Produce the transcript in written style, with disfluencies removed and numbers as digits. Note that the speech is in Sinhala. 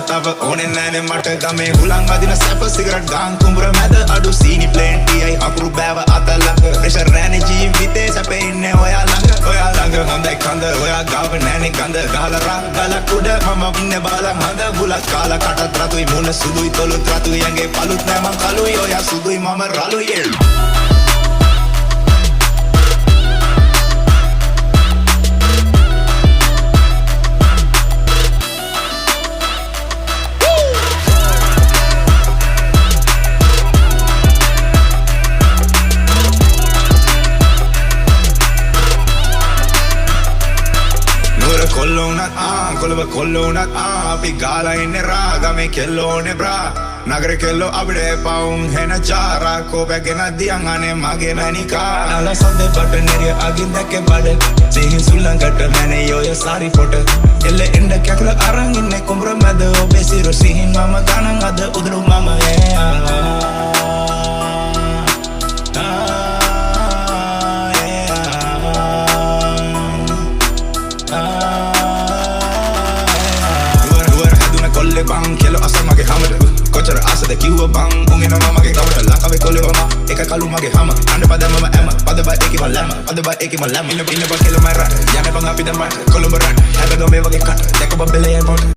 තව ඕනේ නෑනේ මට ගමේ හුලං අදින සැප සිගරට් ගාන් කුඹුර මැද අඩු සීනි ප්ලේන්ටියයි අකුරු බෑව අතලඟ ප්‍රෙෂර් නෑනේ ජීවිතේ සැපේ ඉන්නේ ඔයා ළඟ හොඳයි කඳ ඔයා ගාව නෑනේ ගඳ ගහලා රා ගලක් උඩ මම ඉන්නේ බාලා හඳ බුලත් කාලා කටත් රතුයි මුණ සුදුයි තොලුත් රතුයි ඇඟේ පළුත් නෑ මං කලුයි ඔයා සුදුයි මම රළුයි කොල්ලෝනත් අපි ගාලා ඉන්නේ රා ගමේ කෙල්ලෝනේ බ්‍රා නගරේ කෙල්ලෝ අපිට පවුම් හෙන චාරා කෝපැගෙන දියන් අනේ මගේ මැනිකා අල සඳේ බටනරිය අගින් දැක්කේ බඩ සිහින් සුලංකට මැනේ යෝය සාරි ෆොට එල්ල එන්න කැකල අරන් ඉන්නේ කුඹර මැද ඔබේ සිරු සිහින් මම ගණන් අද උදුරු මම bang kelo asa mage hamada kochara asa de kiwa bang ungena mama ge kawata lakawe kole mama eka kalu mage hama ande pada mama emma pada ba eki malama ina ba kelo mara yana bang api da mat kolombaran habe do me wage kat deko ba bele e bot